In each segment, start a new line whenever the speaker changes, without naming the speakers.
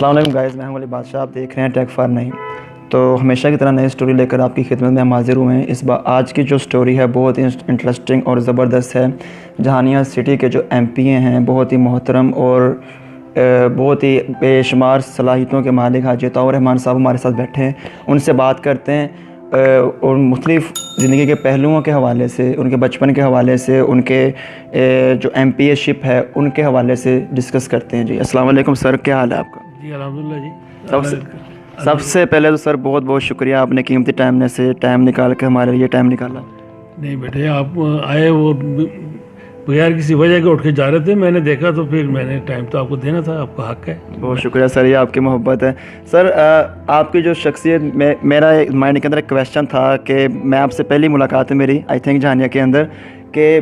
السلام علیکم گائز، میں ہوں علی بادشاہ، آپ دیکھ رہے ہیں ٹیک فار 9۔ تو ہمیشہ کی طرح نئی سٹوری لے کر آپ کی خدمت میں ہم حاضر ہوئے ہیں۔ آج کی جو سٹوری ہے بہت ہی انٹرسٹنگ اور زبردست ہے۔ جہانیہ سٹی کے جو ایم پی اے ہیں، بہت ہی محترم اور بہت ہی بے شمار صلاحیتوں کے مالک حاجی عطاء الرحمان صاحب ہمارے ساتھ بیٹھے ہیں۔ ان سے بات کرتے ہیں اور مختلف زندگی کے پہلوؤں کے حوالے سے، ان کے بچپن کے حوالے سے، ان کے جو ایم پی اے شپ ہے ان کے حوالے سے ڈسکس کرتے ہیں۔ جی السلام علیکم سر، کیا حال ہے آپ کا؟
جی الحمدللہ جی۔
سب سے پہلے تو سر بہت بہت شکریہ، آپ نے قیمتی ٹائم نکال کے ہمارے لیے ٹائم نکالا۔
نہیں بیٹے، آپ آئے وہ بغیر کسی وجہ کے اٹھ کے جا رہے تھے، میں نے دیکھا تو پھر میں نے ٹائم تو آپ کو دینا تھا، آپ کا حق ہے۔
بہت شکریہ سر، یہ آپ کی محبت ہے۔ سر آپ کی جو شخصیت میں میرا مائنڈ کے اندر ایک کویشچن تھا کہ میں آپ سے پہلی ملاقات ہے میری آئی تھنک جہانیہ کے اندر، کہ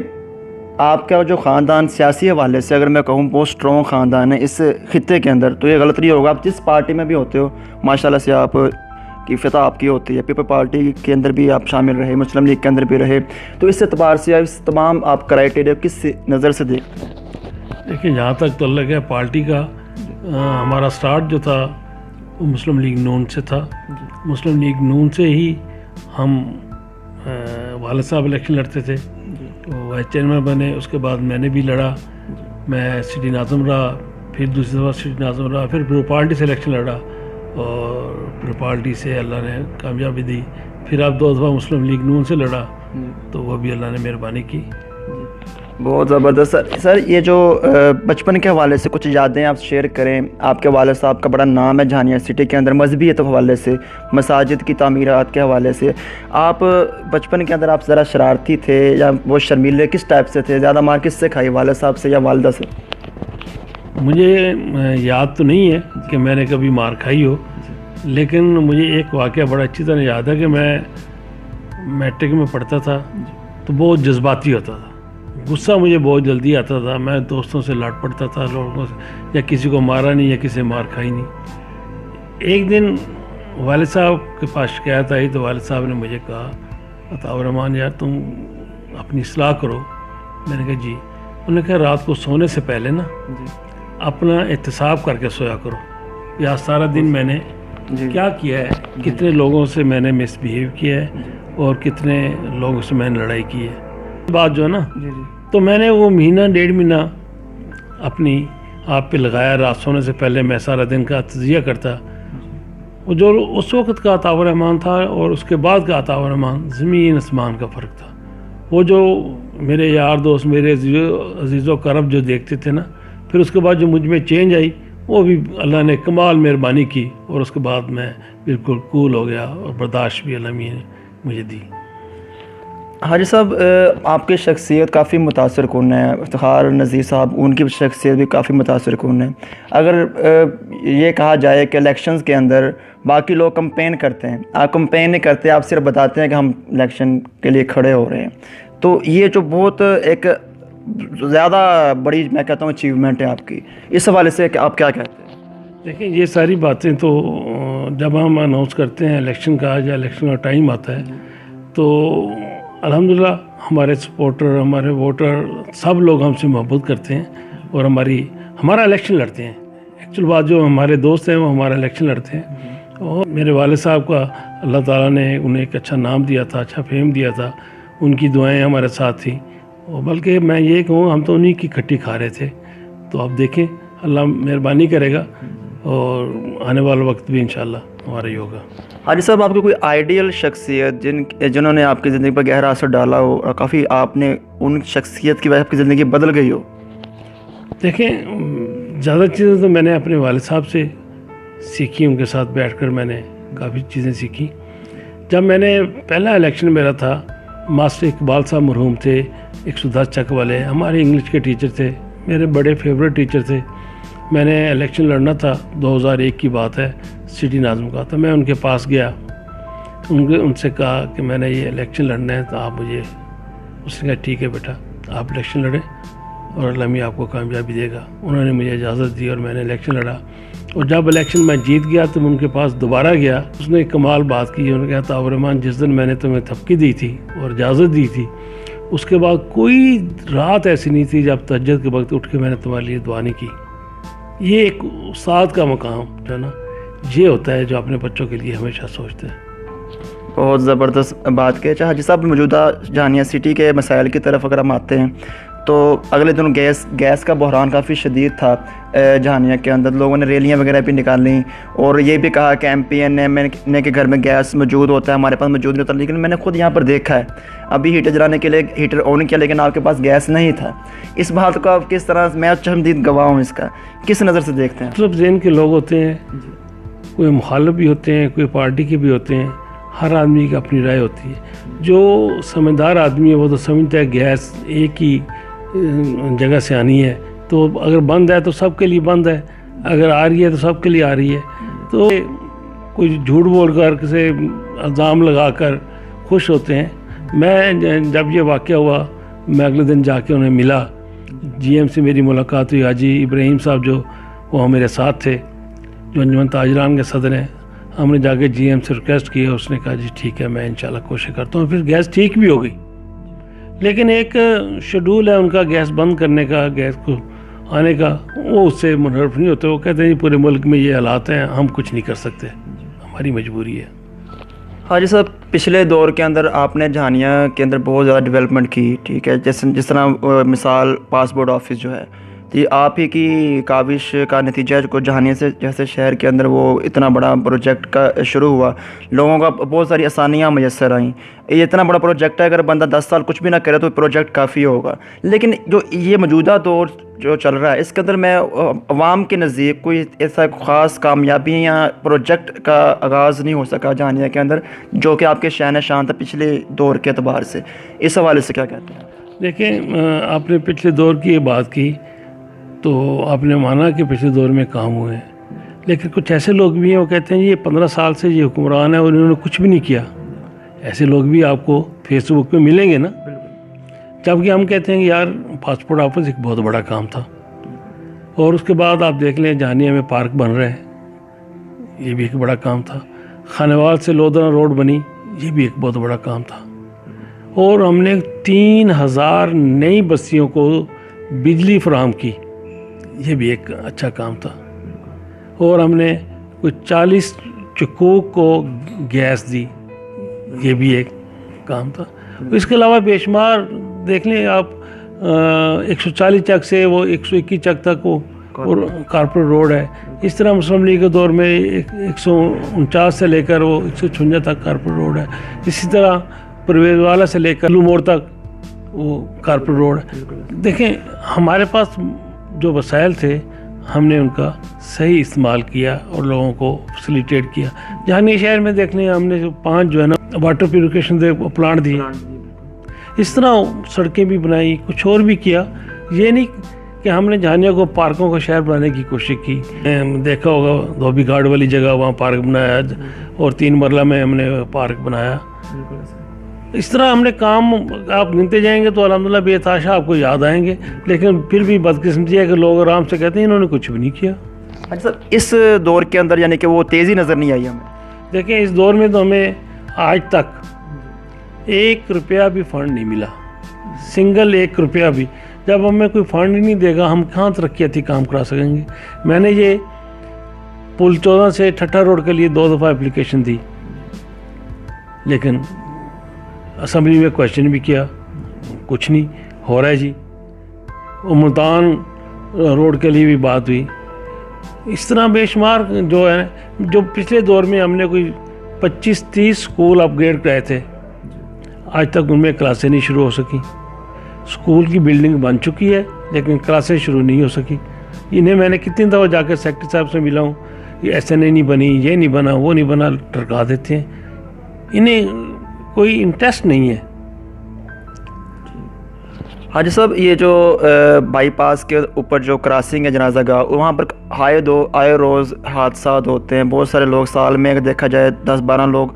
آپ کا جو خاندان سیاسی حوالے سے اگر میں کہوں بہت اسٹرانگ خاندان ہے اس خطے کے اندر، تو یہ غلط نہیں ہوگا، آپ جس پارٹی میں بھی ہوتے ہو ماشاءاللہ سے آپ کی فتح آپ کی ہوتی ہے، پیپل پارٹی کے اندر بھی آپ شامل رہے، مسلم لیگ کے اندر بھی رہے، تو اس اعتبار سے اس تمام آپ کرائٹیریا کس نظر سے دیکھتے ہیں؟
دیکھیں، جہاں تک تعلق ہے پارٹی کا، ہمارا سٹارٹ جو تھا وہ مسلم لیگ نون سے تھا۔ مسلم لیگ نون سے ہی ہم والد صاحب الیکشن لڑتے تھے، وائس چیئرمین بنے، اس کے بعد میں نے بھی لڑا، میں سٹی ناظم رہا، پھر دوسری دفعہ سٹی ناظم رہا، پھر پرو پارٹی سے الیکشن لڑا اور پرو پارٹی سے اللہ نے کامیابی دی، پھر اب 2 دفعہ مسلم لیگ نون سے لڑا تو وہ بھی اللہ نے مہربانی کی۔
بہت زبردست سر، یہ جو بچپن کے حوالے سے کچھ یادیں آپ شیئر کریں۔ آپ کے والد صاحب کا بڑا نام ہے جہانیہ سٹی کے اندر، مذہبی حوالے سے، مساجد کی تعمیرات کے حوالے سے، آپ بچپن کے اندر آپ ذرا شرارتی تھے یا وہ شرمیلے کس ٹائپ سے تھے؟ زیادہ مار کس سے کھائی، والد صاحب سے یا والدہ سے؟
مجھے یاد تو نہیں ہے کہ میں نے کبھی مار کھائی ہو، لیکن مجھے ایک واقعہ بڑا اچھی طرح یاد ہے کہ میں میٹرک میں پڑھتا تھا تو بہت جذباتی ہوتا تھا، غصہ مجھے بہت جلدی آتا تھا، میں دوستوں سے لڑ پڑتا تھا، لوگوں سے، یا کسی کو مارا نہیں یا کسی سے مار کھائی نہیں۔ ایک دن والد صاحب کے پاس شکایت آئی تو والد صاحب نے مجھے کہا، عطاء الرحمان یار تم اپنی اصلاح کرو۔ میں نے کہا جی۔ انہوں نے کہا رات کو سونے سے پہلے نا اپنا احتساب کر کے سویا کرو، یا سارا دن میں نے کیا کیا ہے، کتنے لوگوں سے میں نے مس بہیو کیا ہے اور کتنے لوگوں سے میں نے لڑائی کی ہے، بات جو ہے نا۔ تو میں نے وہ مہینہ 1.5 مہینہ اپنی آپ پہ لگایا، رات سونے سے پہلے میں سارا دن کا تجزیہ کرتا۔ وہ جو اس وقت کا عطاء الرحمان تھا اور اس کے بعد کا عطاء الرحمان زمین آسمان کا فرق تھا۔ وہ جو میرے یار دوست، میرے عزیز و کرب جو دیکھتے تھے نا، پھر اس کے بعد جو مجھ میں چینج آئی، وہ بھی اللہ نے کمال مہربانی کی اور اس کے بعد میں بالکل کول ہو گیا اور برداشت بھی اللہ نے مجھے دی۔
حاجی صاحب آپ کی شخصیت کافی متاثر کن ہے، افتخار نذیر صاحب ان کی شخصیت بھی کافی متاثر کن ہے۔ اگر یہ کہا جائے کہ الیکشنز کے اندر باقی لوگ کمپین کرتے ہیں، آپ کمپین نہیں کرتے، آپ صرف بتاتے ہیں کہ ہم الیکشن کے لیے کھڑے ہو رہے ہیں، تو یہ جو بہت ایک زیادہ بڑی میں کہتا ہوں اچیومنٹ ہے آپ کی، اس حوالے سے کہ آپ کیا کہتے ہیں؟
دیکھیں، یہ ساری باتیں تو جب ہم اناؤنس کرتے ہیں الیکشن کا یا الیکشن کا ٹائم آتا ہے تو الحمدللہ ہمارے سپورٹر، ہمارے ووٹر، سب لوگ ہم سے محبت کرتے ہیں اور ہمارا الیکشن لڑتے ہیں۔ ایکچوئل بات جو ہمارے دوست ہیں وہ ہمارا الیکشن لڑتے ہیں، اور میرے والد صاحب کا اللہ تعالیٰ نے انہیں ایک اچھا نام دیا تھا، اچھا فیم دیا تھا، ان کی دعائیں ہمارے ساتھ تھیں، اور بلکہ میں یہ کہوں ہم تو انہیں کی کھٹی کھا رہے تھے۔ تو آپ دیکھیں اللہ مہربانی کرے گا اور آنے والا وقت بھی انشاءاللہ ہمارا ہی ہوگا۔
حاجی صاحب آپ کی کوئی آئیڈیل شخصیت جنہوں نے آپ کی زندگی پر گہرا اثر ڈالا ہو اور کافی آپ نے ان شخصیت کی وجہ سے آپ کی زندگی بدل گئی ہو؟
دیکھیں، زیادہ چیزیں تو میں نے اپنے والد صاحب سے سیکھی، ان کے ساتھ بیٹھ کر میں نے کافی چیزیں سیکھی۔ جب میں نے پہلا الیکشن میرا تھا، ماسٹر اقبال صاحب مرحوم تھے، 110 چک والے ہمارے انگلش کے ٹیچر تھے، میرے بڑے فیوریٹ ٹیچر تھے۔ میں نے الیکشن لڑنا تھا، 2001 کی بات ہے، سٹی ناظم کا، تو میں ان کے پاس گیا، ان سے کہا کہ میں نے یہ الیکشن لڑنا ہے تو آپ مجھے، اس نے کہا ٹھیک ہے بیٹا آپ الیکشن لڑیں اور اللہ میاں آپ کو کامیابی دے گا۔ انہوں نے مجھے اجازت دی اور میں نے الیکشن لڑا، اور جب الیکشن میں جیت گیا تو میں ان کے پاس دوبارہ گیا۔ اس نے ایک کمال بات کی، انہوں نے کہا عطاء الرحمان جس دن میں نے تمہیں تھپکی دی تھی اور اجازت دی تھی، اس کے بعد کوئی رات ایسی نہیں تھی جب تہجد کے وقت اٹھ کے میں نے تمہارے لیے دعا نہیں کی۔ یہ ایک استاد کا مقام جو ہے نا یہ ہوتا ہے جو اپنے بچوں کے لیے ہمیشہ سوچتے ہیں.
بہت زبردست بات کی. اچھا حاجی صاحب, موجودہ جہانیہ سٹی کے مسائل کی طرف اگر ہم آتے ہیں تو اگلے دنوں گیس کا بحران کافی شدید تھا جہانیہ کے اندر. لوگوں نے ریلیاں وغیرہ بھی نکالیں اور یہ بھی کہا کہ ایم پی این اے کے گھر میں گیس موجود ہوتا ہے, ہمارے پاس موجود نہیں ہوتا. لیکن میں نے خود یہاں پر دیکھا ہے, ابھی ہیٹر جلانے کے لیے ہیٹر آن کیا لیکن آپ کے پاس گیس نہیں تھا. اس بات کو آپ کس طرح, میں چشمدید گواہ ہوں اس کا, کس نظر سے دیکھتے ہیں؟
مطلب ذہن کے لوگ ہوتے ہیں, کوئی مخالف بھی ہوتے ہیں, کوئی پارٹی کے بھی ہوتے ہیں, ہر آدمی کی اپنی رائے ہوتی ہے. جو سمجھدار آدمی ہے وہ تو سمجھتا ہے گیس ایک ہی جگہ سے آنی ہے, تو اگر بند ہے تو سب کے لیے بند ہے, اگر آ رہی ہے تو سب کے لیے آ رہی ہے. تو کوئی جھوٹ بول کر کسی الزام لگا کر خوش ہوتے ہیں. میں جب یہ واقعہ ہوا میں اگلے دن جا کے انہیں ملا, جی ایم سے میری ملاقات ہوئی. حاجی ابراہیم صاحب جو وہ میرے ساتھ تھے, جو انجمن تاجران کے صدر ہیں, ہم نے جا کے جی ایم سے ریکویسٹ کی. اس نے کہا جی ٹھیک ہے میں انشاءاللہ کوشش کرتا ہوں. پھر گیس ٹھیک بھی ہو گئی, لیکن ایک شیڈول ہے ان کا گیس بند کرنے کا, گیس کو آنے کا, وہ اس سے منحرف نہیں ہوتے. وہ کہتے ہیں پورے ملک میں یہ حالات ہیں, ہم کچھ نہیں کر سکتے, ہماری مجبوری ہے.
حاجی صاحب, پچھلے دور کے اندر آپ نے جہانیہ کے اندر بہت زیادہ ڈیولپمنٹ کی, ٹھیک ہے, جس طرح مثال پاسپورٹ آفس جو ہے, یہ آپ ہی کی کاوش کا نتیجہ ہے. کو جہانیہ سے جیسے شہر کے اندر وہ اتنا بڑا پروجیکٹ کا شروع ہوا, لوگوں کا بہت ساری آسانیاں میسر آئیں. یہ اتنا بڑا پروجیکٹ ہے, اگر بندہ 10 سال کچھ بھی نہ کرے تو پروجیکٹ کافی ہوگا. لیکن جو یہ موجودہ دور جو چل رہا ہے اس کے اندر میں عوام کے نزدیک کوئی ایسا خاص کامیابی یا پروجیکٹ کا آغاز نہیں ہو سکا جہانیہ کے اندر جو کہ آپ کے شہن شان تھا پچھلے دور کے اعتبار سے. اس حوالے سے کیا کہتے ہیں؟
دیکھیں, آپ نے پچھلے دور کی یہ بات کی تو آپ نے مانا کہ پچھلے دور میں کام ہوئے ہیں, لیکن کچھ ایسے لوگ بھی ہیں وہ کہتے ہیں یہ 15 سال سے یہ حکمران ہے اور انہوں نے کچھ بھی نہیں کیا. ایسے لوگ بھی آپ کو فیس بک پہ ملیں گے نا. جبکہ ہم کہتے ہیں کہ یار پاسپورٹ آفس ایک بہت بڑا کام تھا, اور اس کے بعد آپ دیکھ لیں جہانیہ میں پارک بن رہے ہیں, یہ بھی ایک بڑا کام تھا. خانوال سے لودھنا روڈ بنی, یہ بھی ایک بہت بڑا کام تھا. اور ہم نے 3000 نئی بستیوں کو بجلی فراہم کی, یہ بھی ایک اچھا کام تھا. اور ہم نے کوئی 40 چکوک کو گیس دی, یہ بھی ایک کام تھا. اس کے علاوہ بے شمار دیکھ لیں آپ, 140 چک سے وہ 121 چک تک وہ کارپوریٹ روڈ ہے. اس طرح مسلم لیگ کے دور میں 149 سے لے کر وہ 156 تک کارپوریٹ روڈ ہے. اسی طرح پرویز والا سے لے کر لو موڑ تک وہ کارپوریٹ روڈ ہے. دیکھیں ہمارے پاس جو وسائل تھے ہم نے ان کا صحیح استعمال کیا اور لوگوں کو فیسیلیٹیٹ کیا. جہانیہ شہر میں دیکھ لیں ہم نے 5 جو ہے نا واٹر پیوریفیکیشن پلانٹ دیے, اس طرح سڑکیں بھی بنائی, کچھ اور بھی کیا. یہ نہیں کہ ہم نے جہانیہ کو پارکوں کا شہر بنانے کی کوشش کی. دیکھا ہوگا دھوبی گھاٹ والی جگہ وہاں پارک بنایا, اور 3 مرلہ میں ہم نے پارک بنایا. اس طرح ہم نے کام آپ گنتے جائیں گے تو الحمدللہ بے تحاشا آپ کو یاد آئیں گے. لیکن پھر بھی بدقسمتی ہے کہ لوگ آرام سے کہتے ہیں انہوں نے کچھ بھی نہیں کیا.
اچھا سر, اس دور کے اندر یعنی کہ وہ تیزی نظر نہیں آئی ہمیں.
دیکھیں اس دور میں تو ہمیں آج تک 1 روپیہ بھی فنڈ نہیں ملا, سنگل 1 روپیہ بھی. جب ہمیں کوئی فنڈ ہی نہیں دے گا ہم کہاں ترقیاتی کام کرا سکیں گے. میں نے یہ پل 14 سے ٹھٹا روڈ کے لیے 2 دفعہ اپلیکیشن دی, لیکن اسمبلی میں کویشچن بھی کیا, کچھ نہیں ہو رہا ہے جی. وہ ملتان روڈ کے لیے بھی بات ہوئی. اس طرح بے شمار جو ہے جو پچھلے دور میں ہم نے کوئی 25-30 اسکول اپ گریڈ کرائے تھے, آج تک ان میں کلاسیں نہیں شروع ہو سکیں. اسکول کی بلڈنگ بن چکی ہے لیکن کلاسیں شروع نہیں ہو سکی. انہیں میں نے کتنی دفعہ جا کے سیکٹری صاحب سے ملا ہوں, یہ ایس این اے نہیں بنی, یہ نہیں بنا, وہ نہیں بنا, ٹرکا دیتے ہیں. انہیں کوئی انٹرسٹ نہیں ہے.
حاجی صاحب, یہ جو بائی پاس کے اوپر جو کراسنگ ہے جنازہ گاہ, وہاں پر آئے روز حادثات ہوتے ہیں. بہت سارے لوگ سال میں اگر دیکھا جائے 10-12 لوگ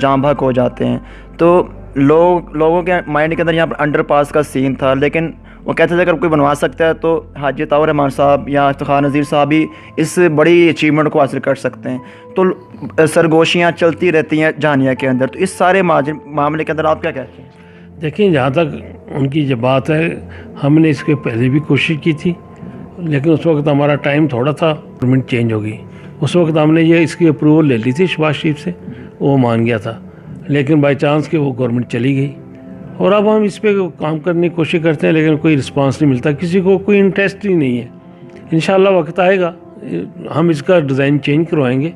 جاں بحق ہو جاتے ہیں. تو لوگوں کے مائنڈ کے اندر یہاں پر انڈر پاس کا سین تھا, لیکن وہ کہتے تھے اگر کوئی بنوا سکتا ہے تو حاجی طاہر رحمان صاحب یا افتخار نذیر صاحب ہی اس بڑی اچیومنٹ کو حاصل کر سکتے ہیں. تو سرگوشیاں چلتی رہتی ہیں جہانیہ کے اندر. تو اس سارے معاملے کے اندر آپ کیا کہتے ہیں؟
دیکھیں جہاں تک ان کی جو بات ہے, ہم نے اس کے پہلے بھی کوشش کی تھی لیکن اس وقت ہمارا ٹائم تھوڑا تھا، گورنمنٹ چینج ہو گئی. اس وقت ہم نے یہ اس کی اپروول لے لی تھی شہباز شریف سے، وہ مان گیا تھا، لیکن بائی چانس کہ وہ گورنمنٹ چلی گئی. اور اب ہم اس پہ کام کرنے کی کوشش کرتے ہیں لیکن کوئی رسپانس نہیں ملتا، کسی کو کوئی انٹرسٹ ہی نہیں ہے. انشاءاللہ وقت آئے گا، ہم اس کا ڈیزائن چینج کروائیں گے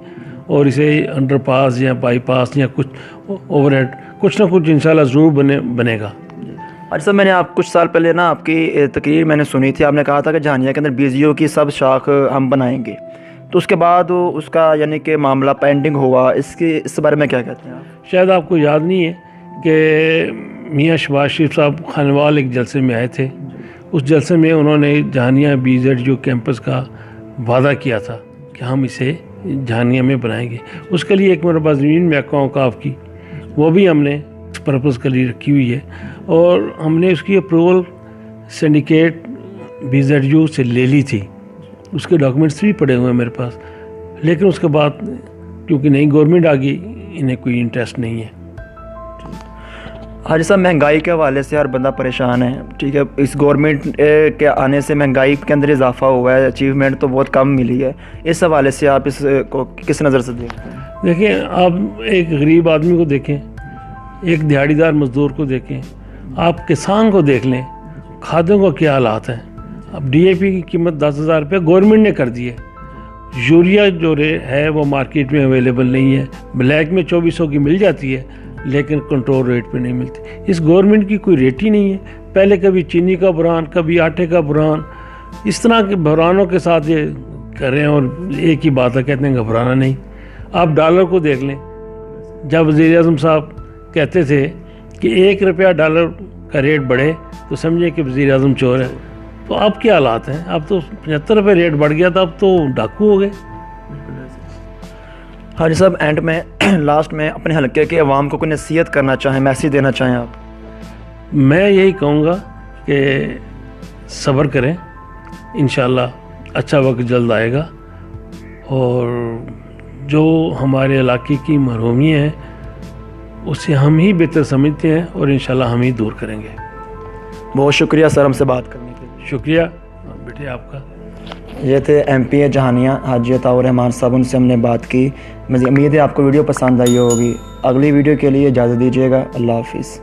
اور اسے انڈر پاس یا بائی پاس یا کچھ اوور ہیڈ کچھ نہ کچھ انشاءاللہ ضرور بنے گا.
حاجی صاحب، میں نے آپ کچھ سال پہلے نا آپ کی تقریر میں نے سنی تھی، آپ نے کہا تھا کہ جہانیہ کے اندر BGO کی سب شاخ ہم بنائیں گے، تو اس کے بعد اس کا یعنی کہ معاملہ پینڈنگ ہوا، اس بارے میں کیا کہتے ہیں آپ؟
شاید آپ کو یاد نہیں ہے کہ میاں شہباز شریف صاحب خانوال ایک جلسے میں آئے تھے. اس جلسے میں انہوں نے جہانیہ BZU کیمپس کا وعدہ کیا تھا کہ ہم اسے جہانیہ میں بنائیں گے. اس کے لیے ایک مربع زمین محکمہ اوقاف کی وہ بھی ہم نے اس پرپز کے لیے رکھی ہوئی ہے، اور ہم نے اس کی اپروول سنڈیکیٹ BZU سے لے لی تھی. اس کے ڈاکومنٹس بھی پڑے ہوئے ہیں میرے پاس، لیکن اس کے بعد کیونکہ نئی گورنمنٹ آ گئی انہیں کوئی انٹرسٹ نہیں ہے.
حاجی صاحب، مہنگائی کے حوالے سے ہر بندہ پریشان ہے، ٹھیک ہے. اس گورنمنٹ کے آنے سے مہنگائی کے اندر اضافہ ہوا ہے، اچیومنٹ تو بہت کم ملی ہے. اس حوالے سے آپ اس کو کس نظر سے دیکھتے ہیں؟
دیکھیں، آپ ایک غریب آدمی کو دیکھیں، ایک دیہڑی دار مزدور کو دیکھیں، آپ کسان کو دیکھ لیں، کھادوں کا کیا حالات ہیں. اب DAP کی قیمت 10,000 روپے گورنمنٹ نے کر دی ہے. یوریا جو ہے وہ مارکیٹ میں اویلیبل نہیں ہے، بلیک میں 2400 کی مل جاتی ہے لیکن کنٹرول ریٹ پہ نہیں ملتی. اس گورنمنٹ کی کوئی ریٹ ہی نہیں ہے. پہلے کبھی چینی کا بحران، کبھی آٹے کا بحران، اس طرح کے بحرانوں کے ساتھ یہ کر رہے ہیں، اور ایک ہی بات ہے، کہتے ہیں گھبرانا نہیں. آپ ڈالر کو دیکھ لیں، جب وزیر اعظم صاحب کہتے تھے کہ 1 روپیہ ڈالر کا ریٹ بڑھے تو سمجھیں کہ وزیر اعظم چور ہے. تو اب کیا حالات ہیں؟ اب تو 75 روپے ریٹ بڑھ گیا تھا، اب تو ڈاکو ہو گئے.
حاجی صاحب، اینڈ میں لاسٹ میں اپنے حلقے کے عوام کو کوئی نصیحت کرنا چاہیں، میسیج دینا چاہیں آپ؟
میں یہی کہوں گا کہ صبر کریں، انشاءاللہ اچھا وقت جلد آئے گا، اور جو ہمارے علاقے کی محرومیاں ہیں اسے ہم ہی بہتر سمجھتے ہیں اور انشاءاللہ ہم ہی دور کریں گے. بہت شکریہ سر ہم سے بات کرنے کے لیے. شکریہ بیٹے آپ کا. یہ تھے MP جہانیہ حاجی عطاء الرحمان صاحب، ان سے ہم نے بات کی. مجھے امید ہے آپ کو ویڈیو پسند آئی ہوگی. اگلی ویڈیو کے لیے اجازت دیجیے گا. اللہ حافظ.